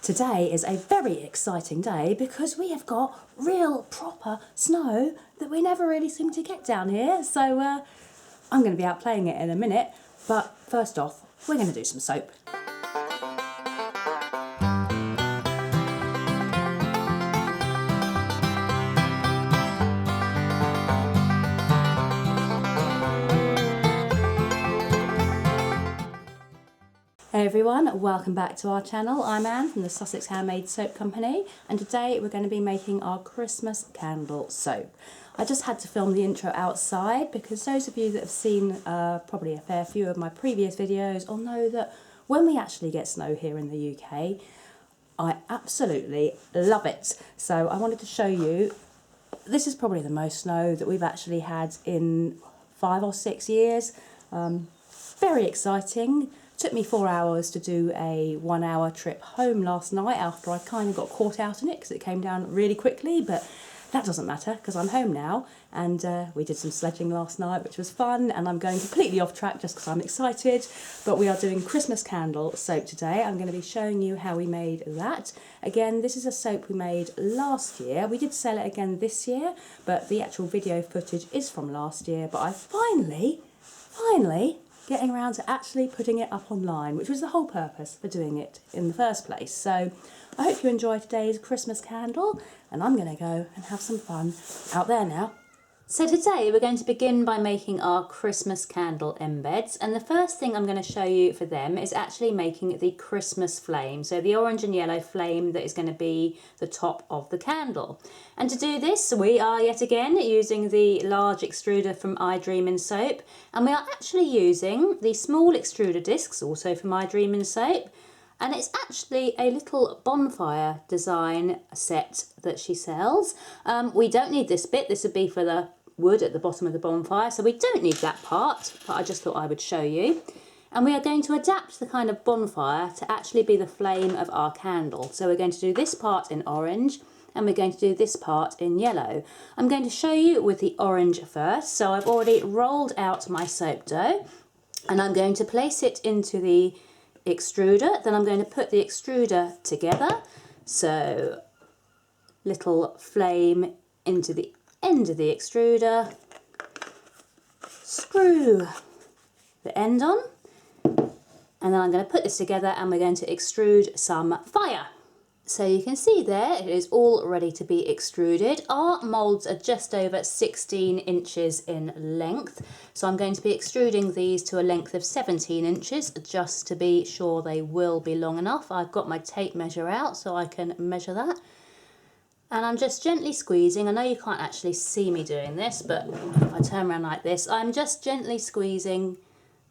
Today is a very exciting day because we have got real proper snow that we never really seem to get down here. So I'm going to be out playing it in a minute, but first off, we're going to do some soap. Hey everyone, welcome back to our channel. I'm Anne from the Sussex Handmade Soap Company, and today we're going to be making our Christmas candle soap. I just had to film the intro outside because those of you that have seen probably a fair few of my previous videos will know that when we actually get snow here in the UK, I absolutely love it. So I wanted to show you, this is probably the most snow that we've actually had in 5 or 6 years. Very exciting. Took me 4 hours to do a 1 hour trip home last night after I kind of got caught out in it because it came down really quickly, but that doesn't matter because I'm home now, and we did some sledging last night, which was fun, and I'm going completely off track just because I'm excited, but we are doing Christmas candle soap today. I'm going to be showing you how we made that. Again, this is a soap we made last year. We did sell it again this year, but the actual video footage is from last year, but I finally getting around to actually putting it up online, which was the whole purpose for doing it in the first place. So I hope you enjoy today's Christmas candle, and I'm going to go and have some fun out there now. So today we're going to begin by making our Christmas candle embeds, and the first thing I'm going to show you for them is actually making the Christmas flame, so the orange and yellow flame that is going to be the top of the candle. And to do this we are yet again using the large extruder from iDream in Soap, and we are actually using the small extruder discs also from iDream in Soap. And it's actually a little bonfire design set that she sells. We don't need this bit, this would be for the wood at the bottom of the bonfire, so we don't need that part, but I just thought I would show you. And we are going to adapt the kind of bonfire to actually be the flame of our candle. So we're going to do this part in orange, and we're going to do this part in yellow. I'm going to show you with the orange first. So I've already rolled out my soap dough, and I'm going to place it into the extruder. Then I'm going to put the extruder together, so little flame into the end of the extruder, screw the end on, and then I'm going to put this together and we're going to extrude some fire. So you can see there it is all ready to be extruded. Our moulds are just over 16 inches in length, so I'm going to be extruding these to a length of 17 inches just to be sure they will be long enough. I've got my tape measure out so I can measure that, and I'm just gently squeezing. I know you can't actually see me doing this, but if I turn around like this, I'm just gently squeezing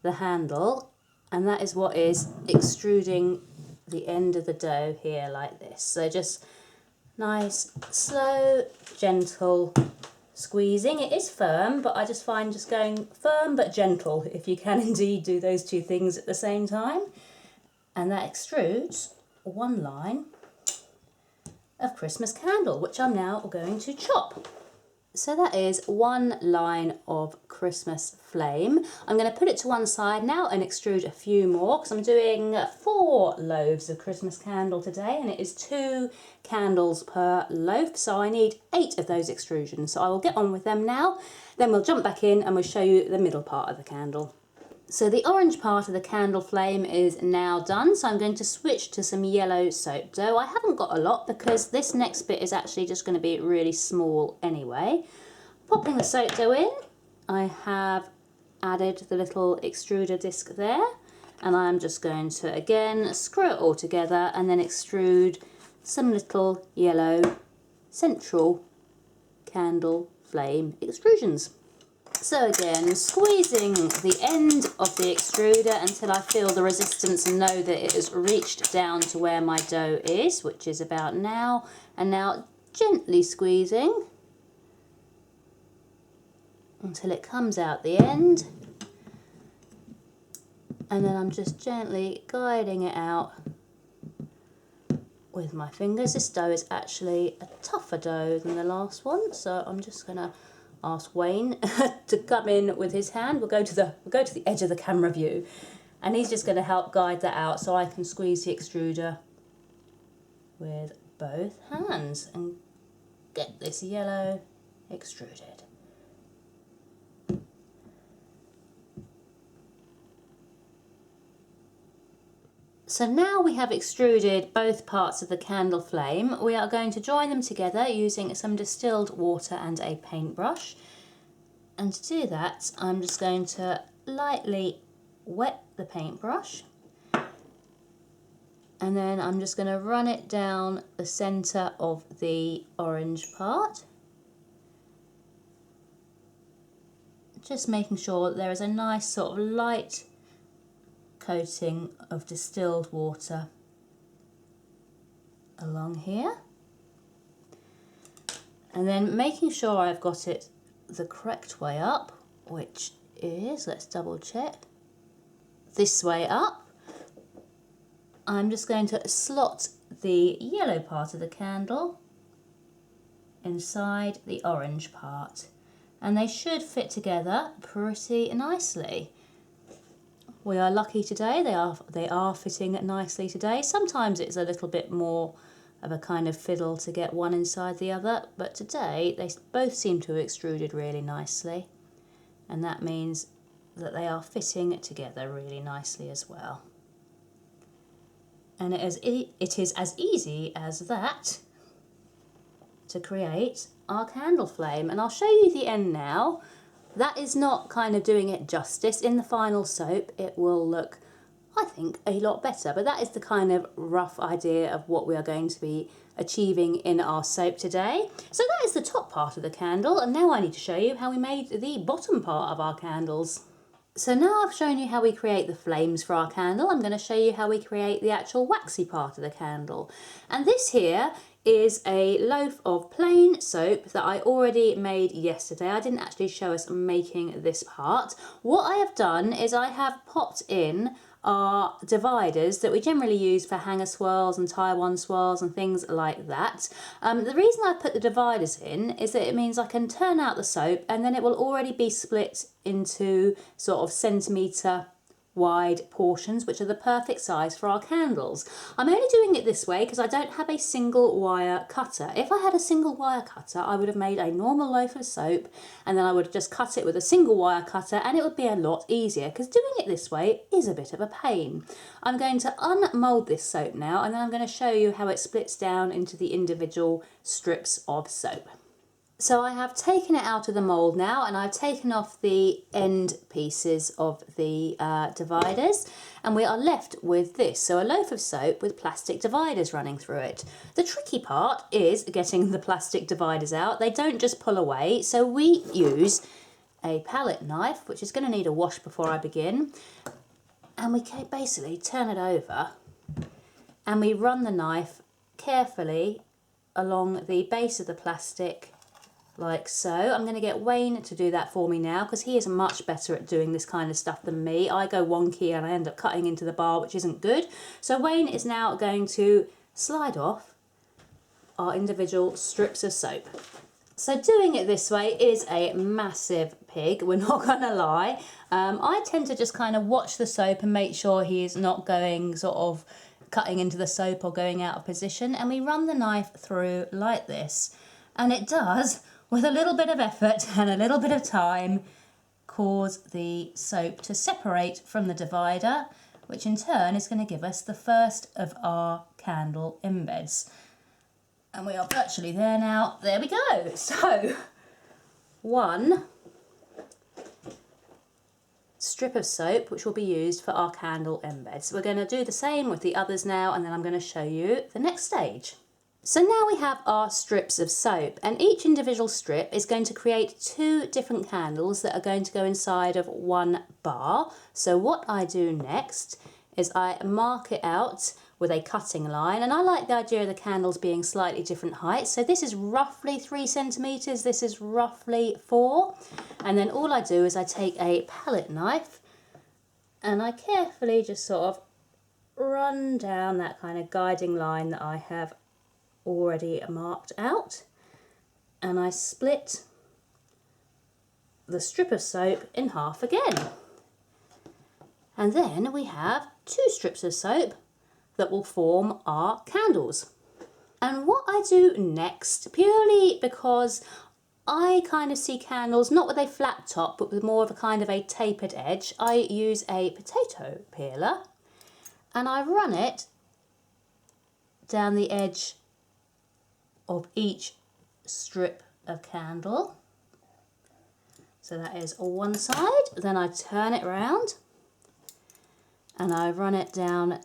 the handle, and that is what is extruding the end of the dough here like this. So just nice, slow, gentle squeezing. It is firm, but I just find just going firm but gentle, if you can indeed do those two things at the same time. And that extrudes one line of Christmas candle, which I'm now going to chop. So that is one line of Christmas flame. I'm going to put it to one side now and extrude a few more because I'm doing 4 loaves of Christmas candle today, and it is 2 candles per loaf, so I need 8 of those extrusions. So I will get on with them now, then we'll jump back in and we'll show you the middle part of the candle. So the orange part of the candle flame is now done, so I'm going to switch to some yellow soap dough. I haven't got a lot because this next bit is actually just going to be really small anyway. Popping the soap dough in, I have added the little extruder disc there, and I'm just going to again screw it all together and then extrude some little yellow central candle flame extrusions. So again, squeezing the end of the extruder until I feel the resistance and know that it has reached down to where my dough is, which is about now, and now gently squeezing until it comes out the end, and then I'm just gently guiding it out with my fingers. This dough is actually a tougher dough than the last one, so I'm just going to ask Wayne to come in with his hand. We'll go to the edge of the camera view, and he's just going to help guide that out so I can squeeze the extruder with both hands and get this yellow extruded. So now we have extruded both parts of the candle flame. We are going to join them together using some distilled water and a paintbrush. And to do that, I'm just going to lightly wet the paintbrush. And then I'm just going to run it down the centre of the orange part. Just making sure that there is a nice sort of light coating of distilled water along here. And then making sure I've got it the correct way up, which is, let's double check, this way up. I'm just going to slot the yellow part of the candle inside the orange part, and they should fit together pretty nicely. We are lucky today, they are fitting nicely today. Sometimes it's a little bit more of a kind of fiddle to get one inside the other, but today they both seem to have extruded really nicely, and that means that they are fitting together really nicely as well. And it is as easy as that to create our candle flame, and I'll show you the end now. That is not kind of doing it justice. In the final soap it will look, I think, a lot better, but that is the kind of rough idea of what we are going to be achieving in our soap today. So that is the top part of the candle, and now I need to show you how we made the bottom part of our candles. So now I've shown you how we create the flames for our candle, I'm going to show you how we create the actual waxy part of the candle. And this here is a loaf of plain soap that I already made yesterday. I didn't actually show us making this part. What I have done is I have popped in our dividers that we generally use for hanger swirls and Taiwan swirls and things like that. The reason I put the dividers in is that it means I can turn out the soap and then it will already be split into sort of centimetre wide portions, which are the perfect size for our candles. I'm only doing it this way because I don't have a single wire cutter. If I had a single wire cutter, I would have made a normal loaf of soap and then I would have just cut it with a single wire cutter, and it would be a lot easier because doing it this way is a bit of a pain. I'm going to unmould this soap now, and then I'm going to show you how it splits down into the individual strips of soap. So I have taken it out of the mould now, and I've taken off the end pieces of the dividers, and we are left with this. So a loaf of soap with plastic dividers running through it. The tricky part is getting the plastic dividers out. They don't just pull away, so we use a palette knife, which is going to need a wash before I begin, and we can basically turn it over and we run the knife carefully along the base of the plastic like so. I'm going to get Wayne to do that for me now because he is much better at doing this kind of stuff than me. I go wonky and I end up cutting into the bar, which isn't good. So Wayne is now going to slide off our individual strips of soap. So doing it this way is a massive pig, we're not going to lie. I tend to just kind of watch the soap and make sure he's not going sort of cutting into the soap or going out of position, and we run the knife through like this, and it does, with a little bit of effort and a little bit of time, cause the soap to separate from the divider, which in turn is going to give us the first of our candle embeds. And we are virtually there now. There we go. So, one strip of soap which will be used for our candle embeds. We're going to do the same with the others now, and then I'm going to show you the next stage. So now we have our strips of soap, and each individual strip is going to create two different candles that are going to go inside of one bar. So what I do next is I mark it out with a cutting line, and I like the idea of the candles being slightly different heights. So this is roughly 3 centimetres, this is roughly 4, and then all I do is I take a palette knife and I carefully just sort of run down that kind of guiding line that I have already marked out, and I split the strip of soap in half again. And then we have 2 strips of soap that will form our candles. And what I do next, purely because I kind of see candles not with a flat top but with more of a kind of a tapered edge, I use a potato peeler and I run it down the edge of each strip of candle. So that is one side, then I turn it round and I run it down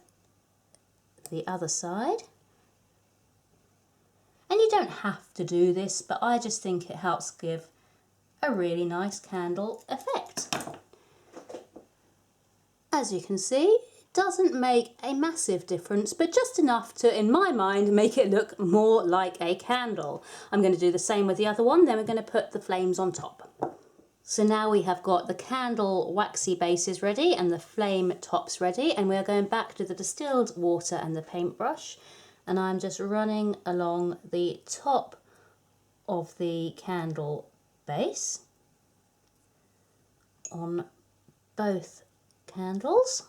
the other side. And you don't have to do this, but I just think it helps give a really nice candle effect. As you can see, it doesn't make a massive difference, but just enough to, in my mind, make it look more like a candle. I'm going to do the same with the other one, then we're going to put the flames on top. So now we have got the candle waxy bases ready and the flame tops ready, and we are going back to the distilled water and the paintbrush, and I'm just running along the top of the candle base on both candles,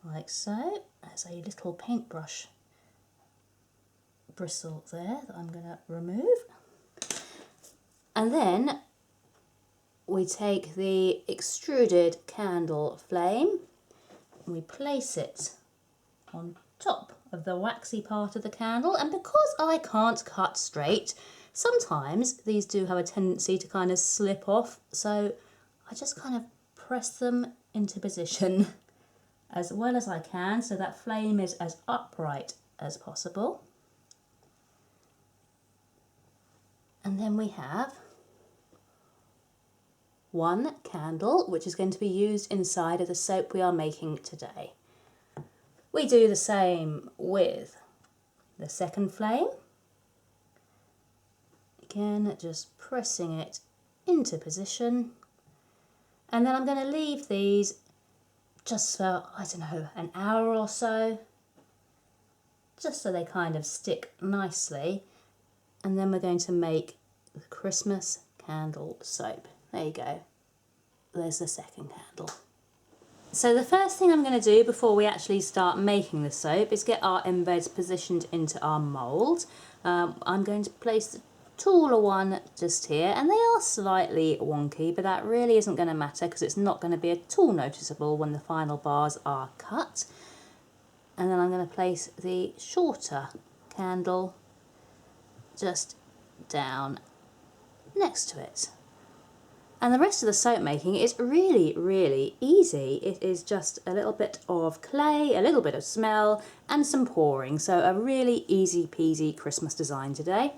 like so. There's a little paintbrush bristle there that I'm going to remove. And then we take the extruded candle flame and we place it on top of the waxy part of the candle. And because I can't cut straight, sometimes these do have a tendency to kind of slip off. So I just kind of press them into position as well as I can so that flame is as upright as possible. And then we have one candle which is going to be used inside of the soap we are making today. We do the same with the second flame. Again, just pressing it into position. And then I'm going to leave these just for, I don't know, an hour or so, just so they kind of stick nicely. And then we're going to make the Christmas candle soap. There you go. There's the second candle. So the first thing I'm going to do before we actually start making the soap is get our embeds positioned into our mould. I'm going to place the taller one just here, and they are slightly wonky, but that really isn't going to matter because it's not going to be at all noticeable when the final bars are cut. And then I'm going to place the shorter candle just down next to it. And the rest of the soap making is really, really easy. It is just a little bit of clay, a little bit of smell, and some pouring. So a really easy peasy Christmas design today.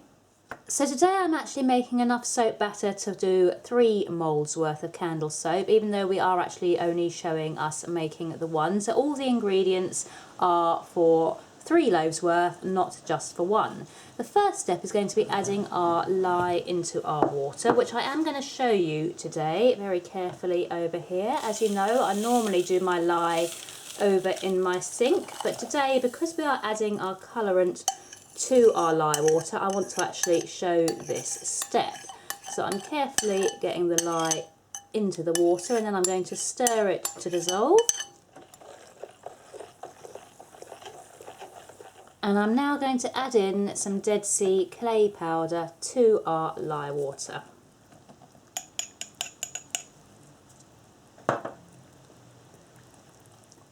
So today I'm actually making enough soap batter to do 3 moulds worth of candle soap, even though we are actually only showing us making the one. So all the ingredients are for 3 loaves worth, not just for 1. The first step is going to be adding our lye into our water, which I am going to show you today very carefully over here. As you know, I normally do my lye over in my sink, but today, because we are adding our colourant to our lye water, I want to actually show this step. So I'm carefully getting the lye into the water, and then I'm going to stir it to dissolve. And I'm now going to add in some Dead Sea clay powder to our lye water.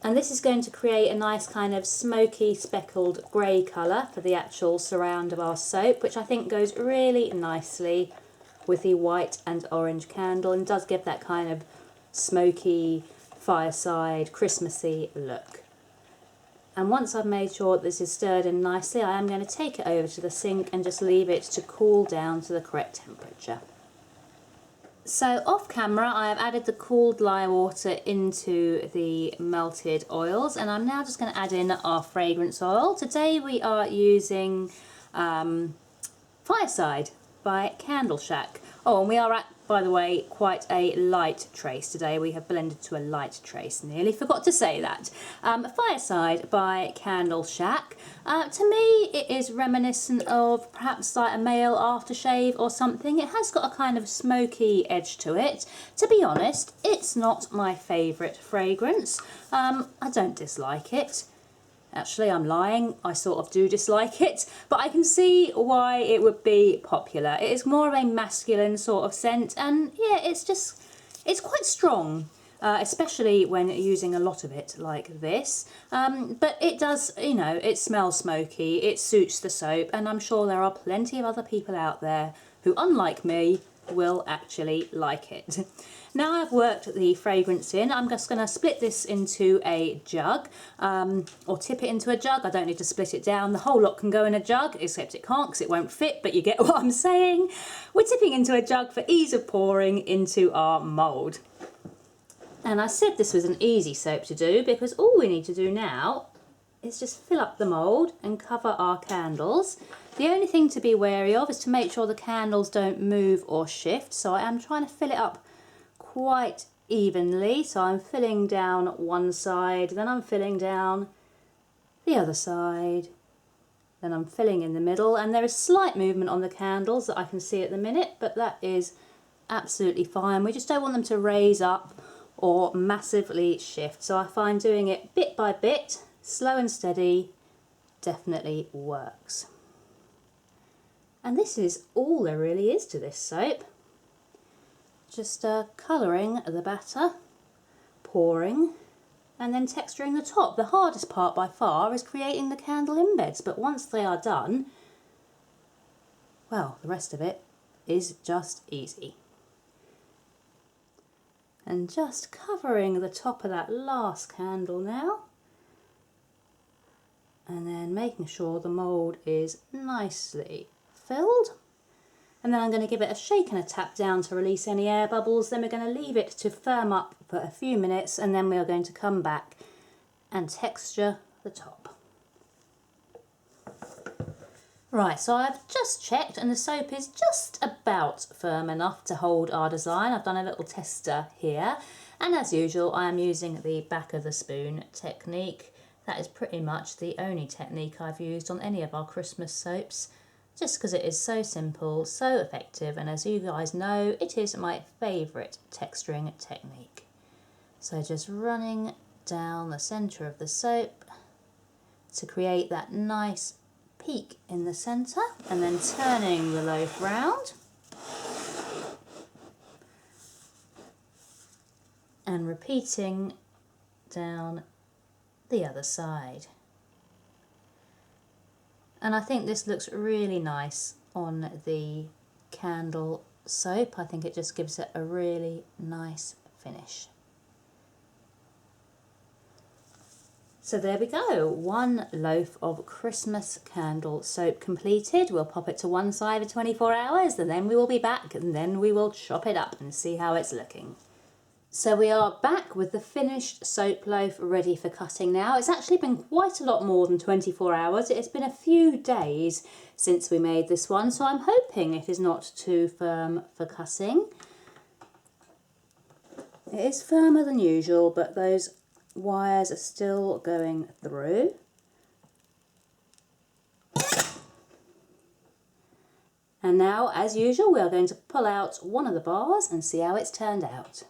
And this is going to create a nice kind of smoky speckled grey colour for the actual surround of our soap, which I think goes really nicely with the white and orange candle and does give that kind of smoky, fireside, Christmassy look. And once I've made sure this is stirred in nicely, I am going to take it over to the sink and just leave it to cool down to the correct temperature. So off camera, I have added the cooled lye water into the melted oils, and I'm now just going to add in our fragrance oil. Today we are using Fireside by Candleshack. Oh, and we are at, by the way, quite a light trace today. We have blended to a light trace. Nearly forgot to say that. Fireside by Candleshack. To me, it is reminiscent of perhaps like a male aftershave or something. It has got a kind of smoky edge to it. To be honest, it's not my favourite fragrance. I don't dislike it. Actually, I'm lying. I sort of do dislike it, but I can see why it would be popular. It is more of a masculine sort of scent, and yeah, it's quite strong, especially when using a lot of it like this. But it does, you know, it smells smoky, it suits the soap, and I'm sure there are plenty of other people out there who, unlike me, will actually like it. Now I've worked the fragrance in, I'm just going to split this into a jug, or tip it into a jug. I don't need to split it down. The whole lot can go in a jug, except it can't because it won't fit, but you get what I'm saying. We're tipping into a jug for ease of pouring into our mould. And I said this was an easy soap to do because all we need to do now is just fill up the mould and cover our candles. The only thing to be wary of is to make sure the candles don't move or shift. So I am trying to fill it up quite evenly. So I'm filling down one side, then I'm filling down the other side, then I'm filling in the middle, and there is slight movement on the candles that I can see at the minute, but that is absolutely fine. We just don't want them to raise up or massively shift. So I find doing it bit by bit, slow and steady, definitely works. And this is all there really is to this soap. Just colouring the batter, pouring, and then texturing the top. The hardest part by far is creating the candle embeds, but once they are done, well, the rest of it is just easy. And just covering the top of that last candle now, and then making sure the mould is nicely filled. And then I'm going to give it a shake and a tap down to release any air bubbles. Then we're going to leave it to firm up for a few minutes, and then we are going to come back and texture the top. Right, so I've just checked and the soap is just about firm enough to hold our design. I've done a little tester here, and as usual I am using the back of the spoon technique. That is pretty much the only technique I've used on any of our Christmas soaps, just because it is so simple, so effective, and as you guys know, it is my favourite texturing technique. So just running down the centre of the soap to create that nice peak in the centre, and then turning the loaf round and repeating down the other side. And I think this looks really nice on the candle soap. I think it just gives it a really nice finish. So there we go, one loaf of Christmas candle soap completed. We'll pop it to one side for 24 hours and then we will be back and then we will chop it up and see how it's looking. So we are back with the finished soap loaf ready for cutting now. It's actually been quite a lot more than 24 hours. It's been a few days since we made this one, so I'm hoping it is not too firm for cutting. It is firmer than usual, but those wires are still going through. And now, as usual, we are going to pull out one of the bars and see how it's turned out.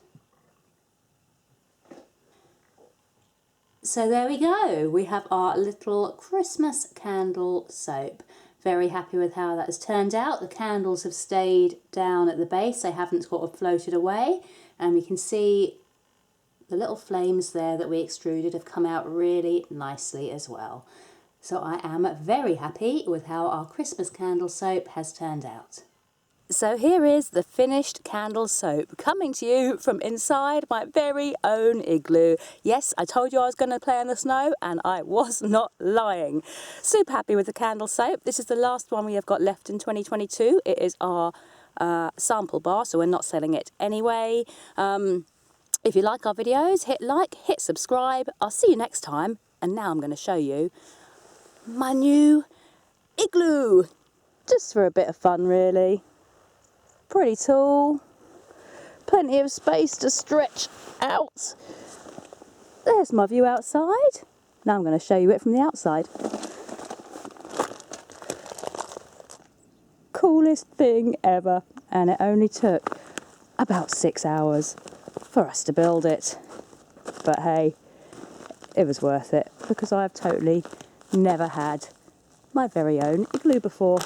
So there we go, we have our little Christmas candle soap. Very happy with how that has turned out. The candles have stayed down at the base, they haven't sort of floated away, and we can see the little flames there that we extruded have come out really nicely as well. So I am very happy with how our Christmas candle soap has turned out. So here is the finished candle soap coming to you from inside my very own igloo. Yes, I told you I was going to play in the snow and I was not lying. Super happy with the candle soap. This is the last one we have got left in 2022. It is our sample bar, so we're not selling it anyway. If you like our videos, hit like, hit subscribe. I'll see you next time. And now I'm going to show you my new igloo. Just for a bit of fun, really. Pretty tall. Plenty of space to stretch out. There's my view outside. Now I'm going to show you it from the outside. Coolest thing ever. And it only took about 6 hours for us to build it. But hey, it was worth it because I have totally never had my very own igloo before.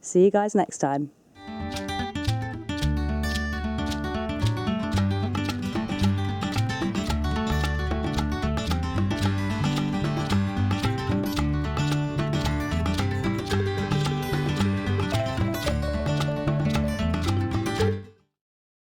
See you guys next time.